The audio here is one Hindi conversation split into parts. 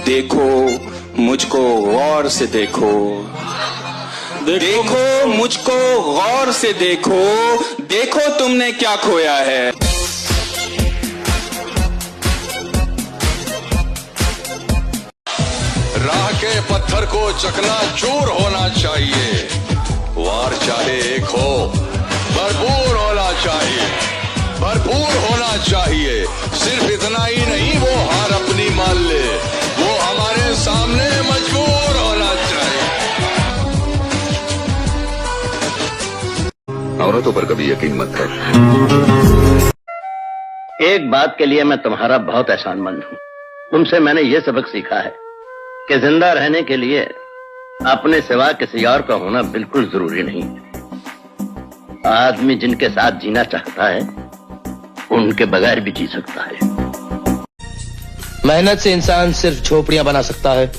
देखो मुझको गौर से देखो, देखो मुझको गौर से देखो, देखो तुमने क्या खोया है। राह के पत्थर को चकनाचूर होना चाहिए, वार चाहे एक हो भरपूर होना चाहिए, भरपूर होना चाहिए। सिर्फ इतना ही नहीं, वो हार अपनी मान ले, वो हमारे सामने मजबूर होना चाहिए। औरतों पर कभी यकीन मत कर। एक बात के लिए मैं तुम्हारा बहुत एहसानमंद हूँ। तुमसे मैंने ये सबक सीखा है कि जिंदा रहने के लिए अपने सिवा किसी और का होना बिल्कुल जरूरी नहीं है। आदमी जिनके साथ जीना चाहता है उनके बगैर भी जी सकता है। मेहनत से इंसान सिर्फ झोपड़ियां बना सकता है,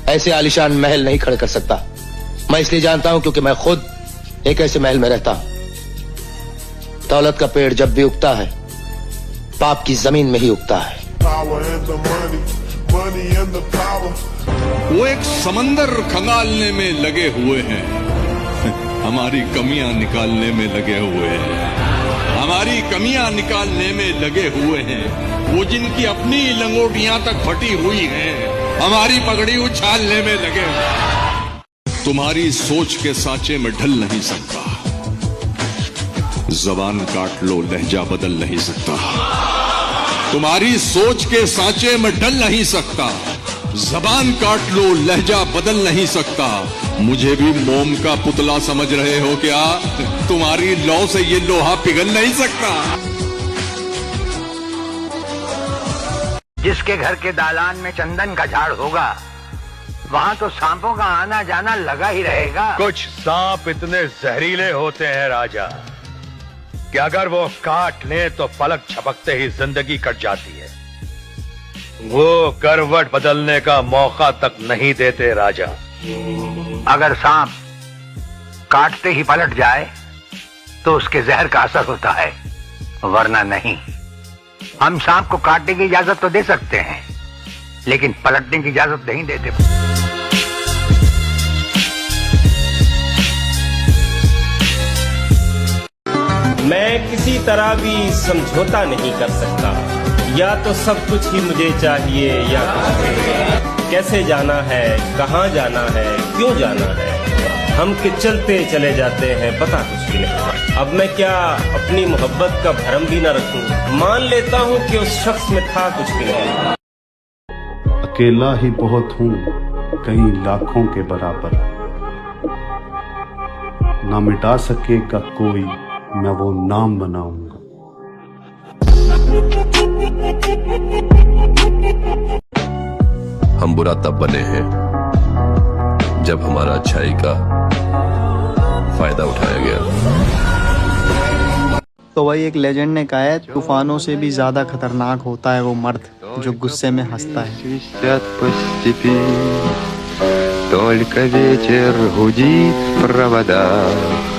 ऐसे आलीशान महल नहीं खड़े कर सकता। मैं इसलिए जानता हूं क्योंकि मैं खुद एक ऐसे महल में रहता हूं। दौलत का पेड़ जब भी उगता है, पाप की जमीन में ही उगता है। वो एक समंदर खंगालने में लगे हुए हैं, हमारी कमियां निकालने में लगे हुए हैं, हमारी कमियां निकालने में लगे हुए हैं। वो जिनकी अपनी लंगोटियां तक फटी हुई हैं, हमारी पगड़ी उछालने में लगे हुए हैं। तुम्हारी सोच के सांचे में ढल नहीं सकता, जबान काट लो लहजा बदल नहीं सकता। तुम्हारी सोच के सांचे में ढल नहीं सकता, जबान काट लो लहजा बदल नहीं सकता। मुझे भी मोम का पुतला समझ रहे हो क्या? तुम्हारी लौ से ये लोहा पिघल नहीं सकता। जिसके घर के दालान में चंदन का झाड़ होगा, वहाँ तो सांपों का आना जाना लगा ही रहेगा। कुछ सांप इतने जहरीले होते हैं राजा कि अगर वो काट ले तो पलक झपकते ही जिंदगी कट जाती है। वो करवट बदलने का मौका तक नहीं देते राजा। अगर सांप काटते ही पलट जाए तो उसके जहर का असर होता है, वरना नहीं। हम सांप को काटने की इजाजत तो दे सकते हैं, लेकिन पलटने की इजाजत नहीं देते। मैं किसी तरह भी समझौता नहीं कर सकता, या तो सब कुछ ही मुझे चाहिए या कुछ नहीं। कैसे जाना है, कहाँ जाना है, क्यों जाना है, हम कि चलते चले जाते हैं, पता कुछ भी नहीं। अब मैं क्या अपनी मोहब्बत का भरम भी न रखूं? मान लेता हूं कि उस शख्स में था कुछ भी नहीं। अकेला ही बहुत हूँ कई लाखों के बराबर, ना मिटा सकेगा कोई मैं वो नाम बनाऊंगा। हम बुरा तब बने हैं जब हमारा अच्छाई का फायदा उठाया गया। तो वही एक लेजेंड ने कहा है, तूफानों से भी ज्यादा खतरनाक होता है वो मर्द जो गुस्से में हंसता है। Только ветер гудит в проводах.